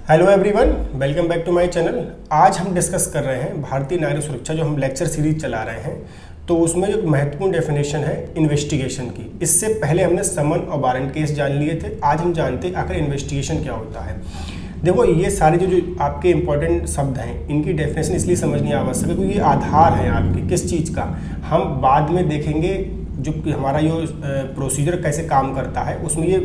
Hello everyone, welcome back to my channel. आज हम discuss कर रहे हैं भारतीय नागरिक सुरक्षा, जो हम लेक्चर सीरीज चला रहे हैं। तो उसमें जो महत्वपूर्ण डेफिनेशन है इन्वेस्टिगेशन की। इससे पहले हमने समन और वारंट केस जान लिए थे। आज हम जानते हैं आखिर इन्वेस्टिगेशन क्या होता है। देखो, ये सारे जो आपके इंपॉर्टेंट शब्द हैं, इनकी डेफिनेशन इसलिए समझनी आवश्यक है क्योंकि ये आधार है आपके किस चीज़ का। हम बाद में देखेंगे जो हमारा जो प्रोसीजर कैसे काम करता है, उसमें ये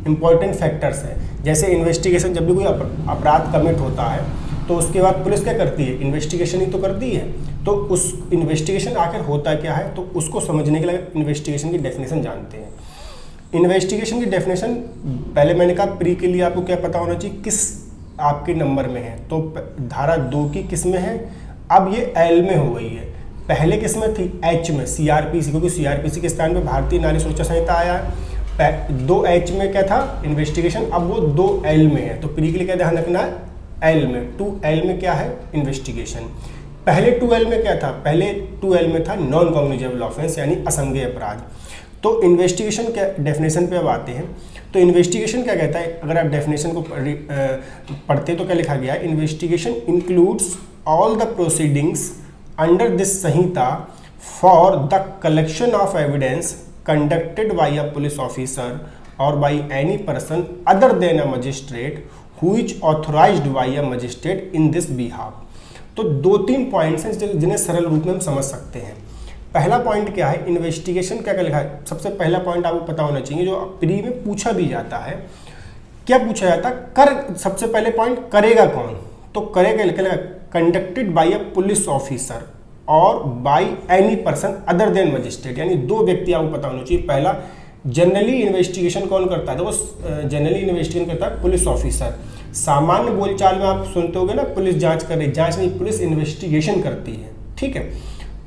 इम्पॉर्टेंट फैक्टर्स हैं। जैसे इन्वेस्टिगेशन, जब भी कोई अपराध कमिट होता है तो उसके बाद पुलिस क्या करती है? इन्वेस्टिगेशन ही तो करती है। तो उस इन्वेस्टिगेशन आखिर होता क्या है, तो उसको समझने के लिए इन्वेस्टिगेशन की डेफिनेशन जानते हैं। इन्वेस्टिगेशन की डेफिनेशन पहले मैंने कहा, प्री के लिए आपको क्या पता होना चाहिए, किस आपके नंबर में है। तो धारा 2 की किस में है? अब ये एल में हो गई है। पहले किस में थी? एच में, सीआरपीसी, क्योंकि सीआरपीसी के स्थान पे भारतीय नागरिक सुरक्षा संहिता आया है। 2H में क्या था? इन्वेस्टिगेशन। अब वो 2L में है। तो प्री के लिए क्या ध्यान रखना है? L में। 2L में क्या है? इन्वेस्टिगेशन। पहले 2L में क्या था? पहले 2L में था नॉन कॉग्निजेबल ऑफेंस, यानी असंज्ञेय अपराध। तो इन्वेस्टिगेशन क्या डेफिनेशन पे अब आते हैं। तो इन्वेस्टिगेशन क्या कहता है? अगर आप डेफिनेशन को पढ़ते तो क्या लिखा गया है? Investigation includes all the proceedings under this Samhita for the collection of evidence conducted by a police officer or by any person other than a magistrate who is authorized by a magistrate in this behalf। तो 2-3 points हैं जिन्हें सरल रूप में हम समझ सकते हैं। पहला पॉइंट क्या है? इन्वेस्टिगेशन क्या लिखा है? सबसे पहला पॉइंट आपको पता होना चाहिए, जो प्री में पूछा भी जाता है। क्या पूछा जाता है? सबसे पहले पॉइंट, करेगा कौन? तो करेगा conducted by a police officer और by any person other than magistrate, यानी 2 व्यक्ति आपको पता होना चाहिए। पहला, जनरली इन्वेस्टिगेशन कौन करता है? तो वो जनरली इन्वेस्टिगेशन करता है पुलिस ऑफिसर। सामान्य बोलचाल में आप सुनते होगे ना, पुलिस जांच कर रही, जांच नहीं, पुलिस इन्वेस्टिगेशन करती है। ठीक है,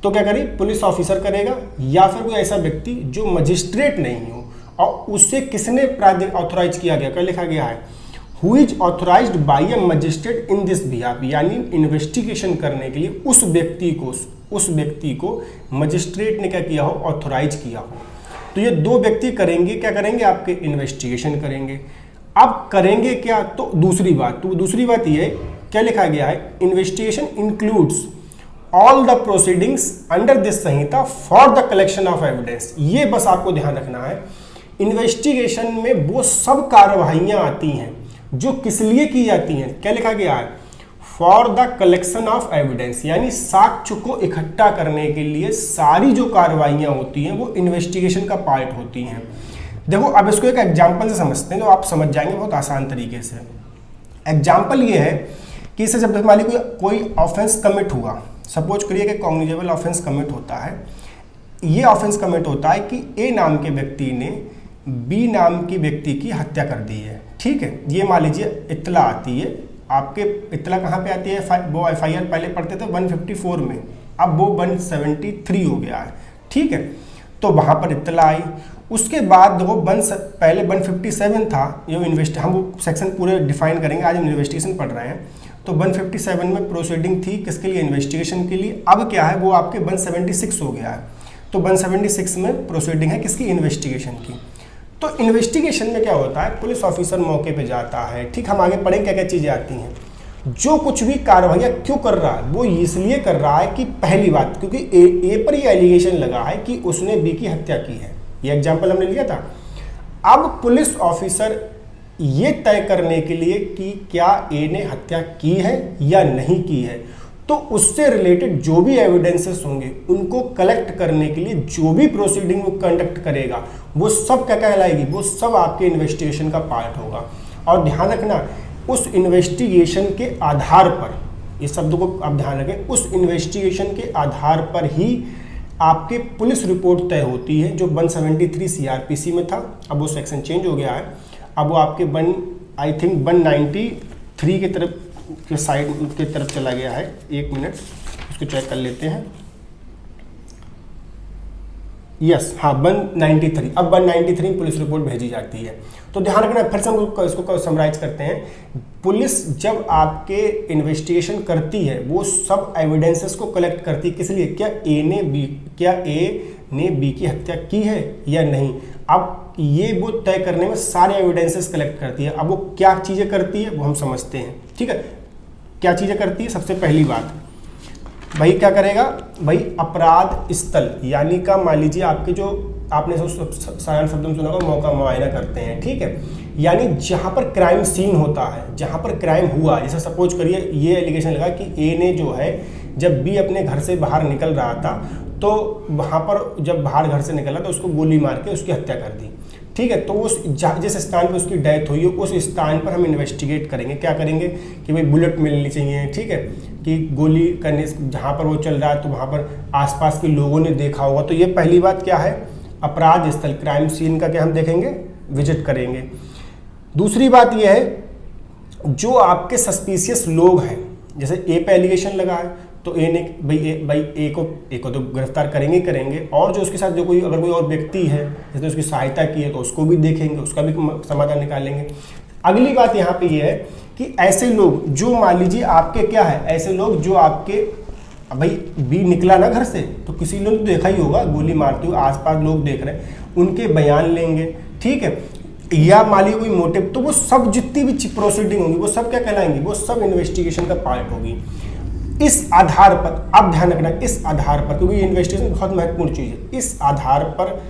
तो क्या करें? पुलिस ऑफिसर करेगा, या फिर कोई ऐसा व्यक्ति जो मजिस्ट्रेट नहीं हो और उससे किसने ऑथोराइज किया गया? क्या लिखा गया है? Who is authorized by a magistrate in this behalf, यानी इन्वेस्टिगेशन करने के लिए उस व्यक्ति को मजिस्ट्रेट ने क्या किया हो? ऑथोराइज किया हो। तो ये 2 व्यक्ति करेंगे, क्या करेंगे? आपके इन्वेस्टिगेशन करेंगे। अब करेंगे क्या? तो दूसरी बात ये, क्या लिखा गया है? Investigation includes all the proceedings under this Samhita for the collection of evidence. ये बस आपको ध्यान रखना है। इन्वेस्टिगेशन में वो सब कार्रवाइयां आती हैं जो किस लिए की जाती हैं। क्या लिखा गया है? For the collection of evidence, यानी साक्ष्य को इकट्ठा करने के लिए सारी जो कार्रवाइयां होती हैं वो इन्वेस्टिगेशन का पार्ट होती हैं। देखो, अब इसको एक एग्जांपल से समझते हैं तो आप समझ जाएंगे बहुत आसान तरीके से। एग्जांपल ये है कि इससे जब मान लीजिए कोई ऑफेंस कमिट हुआ, सपोज करिए कि कॉग्निजेबल ऑफेंस कमिट होता है। ये ऑफेंस कमिट होता है कि ए नाम के व्यक्ति ने बी नाम की व्यक्ति की हत्या कर दी है। ठीक है, ये मान लीजिए इत्तला आती है आपके। इत्तला कहाँ पे आती है? वो FIR पहले पढ़ते थे 154 में, अब वो 173 हो गया है। ठीक है, तो वहाँ पर इत्तला आई। उसके बाद वो पहले 157 था, ये हम वो सेक्शन पूरे डिफाइन करेंगे, आज हम इन्वेस्टिगेशन पढ़ रहे हैं। तो 157 में प्रोसीडिंग थी किसके लिए? इन्वेस्टिगेशन के लिए। अब क्या है? वो आपके 176 हो गया है। तो 176 में प्रोसीडिंग है किसकी? इन्वेस्टिगेशन की। तो इन्वेस्टिगेशन में क्या होता है? पुलिस ऑफिसर मौके पे जाता है। ठीक, हम आगे पढ़ें क्या क्या चीज़ें आती हैं। जो कुछ भी कार्रवाई क्यों कर रहा है? वो इसलिए कर रहा है कि पहली बात, क्योंकि ए पर ये एलिगेशन लगा है कि उसने बी की हत्या की है। ये एग्जाम्पल हमने लिया था। अब पुलिस ऑफिसर ये तय करने के लिए कि क्या ए ने हत्या की है या नहीं की है, तो उससे रिलेटेड जो भी एविडेंसेस होंगे उनको कलेक्ट करने के लिए जो भी प्रोसीडिंग वो कंडक्ट करेगा, वो सब क्या कहलाएगी? वो सब आपके इन्वेस्टिगेशन का पार्ट होगा। और ध्यान रखना, उस इन्वेस्टिगेशन के आधार पर, इस शब्द को आप ध्यान रखें, उस इन्वेस्टिगेशन के आधार पर ही आपके पुलिस रिपोर्ट तय होती है। जो 173 CRPC में था, अब वो सेक्शन चेंज हो गया है। अब वो आपके 193 की तरफ के साइड की तरफ चला गया है। 1 मिनट, उसको चेक कर लेते हैं। यस, हाँ, 193। अब 193 पुलिस रिपोर्ट भेजी जाती है। तो ध्यान रखना, फिर से हम इसको समराइज करते हैं। पुलिस जब आपके इन्वेस्टिगेशन करती है, वो सब एविडेंसेस को कलेक्ट करती है। किस लिए? क्या ए ने बी की हत्या की है या नहीं। अब ये वो तय करने में सारे एविडेंसेस कलेक्ट करती है। अब वो क्या चीज़ें करती है वो हम समझते हैं, ठीक है। क्या चीज़ें करती है? सबसे पहली बात भाई क्या करेगा भाई, अपराध स्थल यानी का मान लीजिए आपके जो आपने साधारण शब्द में सुना होगा मौका मुआयना करते हैं, ठीक है। यानी जहाँ पर क्राइम सीन होता है, जहाँ पर क्राइम हुआ, जैसे सपोज करिए ये एलिगेशन लगा कि ए ने जो है जब बी अपने घर से बाहर निकल रहा था तो वहाँ पर जब बाहर घर से निकला तो उसको गोली मार के उसकी हत्या कर दी, ठीक है। तो उस जिस स्थान पर उसकी डेथ हुई है उस स्थान पर हम इन्वेस्टिगेट करेंगे। क्या करेंगे कि भाई बुलेट मिलनी चाहिए, ठीक है, कि गोली करने जहाँ पर वो चल रहा है तो वहाँ पर आसपास के लोगों ने देखा होगा। तो ये पहली बात क्या है, अपराध स्थल क्राइम सीन का क्या हम देखेंगे, विजिट करेंगे। दूसरी बात यह है जो आपके सस्पिशियस लोग हैं, जैसे ए पे एलिगेशन लगा है तो ए ने भाई ए को तो गिरफ्तार करेंगे करेंगे, और जो उसके साथ जो कोई अगर कोई और व्यक्ति है जिसने उसकी सहायता की है तो उसको भी देखेंगे, उसका भी समाधान निकालेंगे। अगली बात यहाँ पे ये है कि ऐसे लोग जो मान लीजिए आपके क्या है, ऐसे लोग जो आपके भाई बी निकला ना घर से तो किसी ने तो देखा ही होगा गोली मारते हुए, आसपास लोग देख रहे हैं, उनके बयान लेंगे, ठीक है, या मान लीजिए कोई मोटिव, तो वो सब जितनी भी प्रोसीडिंग होंगी वो सब क्या कहलाएंगी, वो सब इन्वेस्टिगेशन का पार्ट होगी। इस आधार पर अब ध्यान रखना, इस आधार पर, क्योंकि इन्वेस्टिगेशन बहुत महत्वपूर्ण चीज़ है, इस आधार पर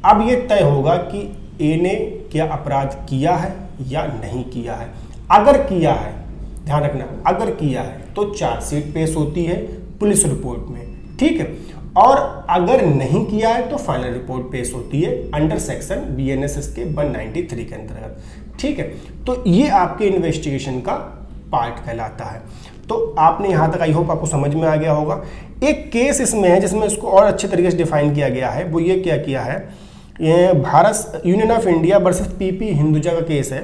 अब ये तय होगा कि ए ने क्या अपराध किया है या नहीं किया है। अगर किया है, ध्यान रखना, अगर किया है तो चार्जशीट पेश होती है पुलिस रिपोर्ट में, ठीक है, और अगर नहीं किया है तो फाइनल रिपोर्ट पेश होती है अंडर सेक्शन BNSS के 193 के अंतर्गत, ठीक है। तो ये आपके इन्वेस्टिगेशन का पार्ट कहलाता है। तो आपने यहाँ तक आई होप आपको समझ में आ गया होगा। एक केस इसमें है जिसमें इसको और अच्छे तरीके से डिफाइन किया गया है, वो ये क्या किया है, ये Bharat union of India versus PP Hinduja का केस है।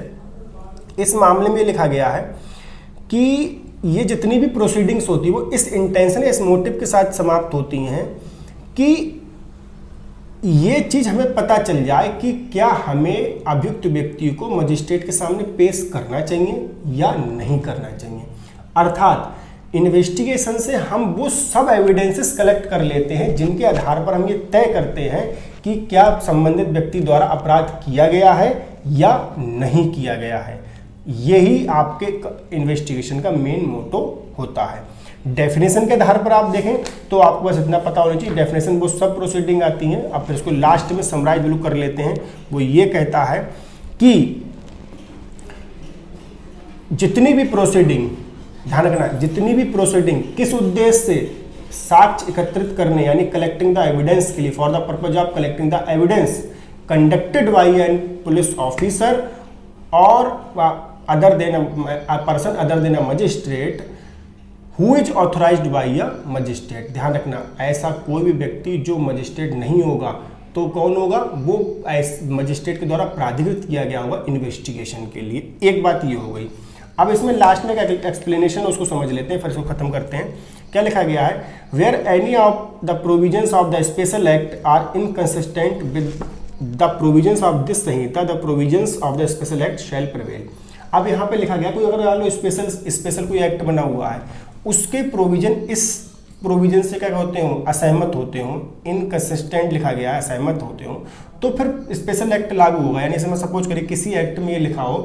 इस मामले में लिखा गया है कि ये जितनी भी प्रोसीडिंग्स होती है वो इस इंटेंशन इस मोटिव के साथ समाप्त होती हैं कि ये चीज़ हमें पता चल जाए कि क्या हमें अभियुक्त व्यक्ति को मजिस्ट्रेट के सामने पेश करना चाहिए या नहीं करना चाहिए। अर्थात इन्वेस्टिगेशन से हम वो सब एविडेंसेस कलेक्ट कर लेते हैं जिनके आधार पर हम ये तय करते हैं कि क्या संबंधित व्यक्ति द्वारा अपराध किया गया है या नहीं किया गया है। यही आपके इन्वेस्टिगेशन का मेन मोटो होता है। डेफिनेशन के आधार पर आप देखें तो आपको बस इतना पता होना चाहिए, डेफिनेशन वो सब प्रोसीडिंग आती हैं। अब फिर इसको लास्ट में समराइज बिल्कुल कर लेते हैं। वो ये कहता है कि जितनी भी प्रोसीडिंग, ध्यान रखना, जितनी भी प्रोसीडिंग किस उद्देश्य से, साक्ष्य एकत्रित करने यानी कलेक्टिंग द एविडेंस के लिए, for the purpose of collecting the evidence conducted by an police officer और other than a person other than a magistrate who is authorised by a magistrate. ध्यान रखना, ऐसा कोई भी व्यक्ति जो मजिस्ट्रेट नहीं होगा तो कौन होगा, वो मजिस्ट्रेट के द्वारा प्राधिकृत किया गया होगा इन्वेस्टिगेशन के लिए। एक बात ये हो गई। अब इसमें लास्ट में एक्सप्लेनेशन उसको समझ लेते हैं, फिर इसको खत्म करते हैं। क्या लिखा गया है, where any of the provisions of the special act are inconsistent with the provisions of this Sanhita the provisions of the special act shall prevail. अब यहाँ पे लिखा गया कोई अगर मान लो स्पेशल कोई एक्ट बना हुआ है, उसके प्रोविजन इस प्रोविजन से क्या होते हो, असहमत होते हो, इनकंसिस्टेंट लिखा गया है, असहमत होते हो, तो फिर स्पेशल एक्ट लागू होगा। यानी इसमें सपोज करिए किसी एक्ट में ये लिखा हो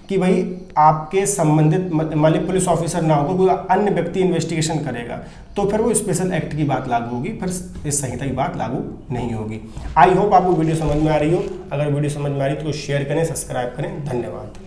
कि भाई आपके संबंधित मान ली पुलिस ऑफिसर ना हो, कोई अन्य व्यक्ति इन्वेस्टिगेशन करेगा, तो फिर वो स्पेशल एक्ट की बात लागू होगी, फिर इस संहिता की बात लागू नहीं होगी। आई होप आपको वीडियो समझ में आ रही हो। अगर वीडियो समझ में आ रही तो शेयर करें, सब्सक्राइब करें। धन्यवाद।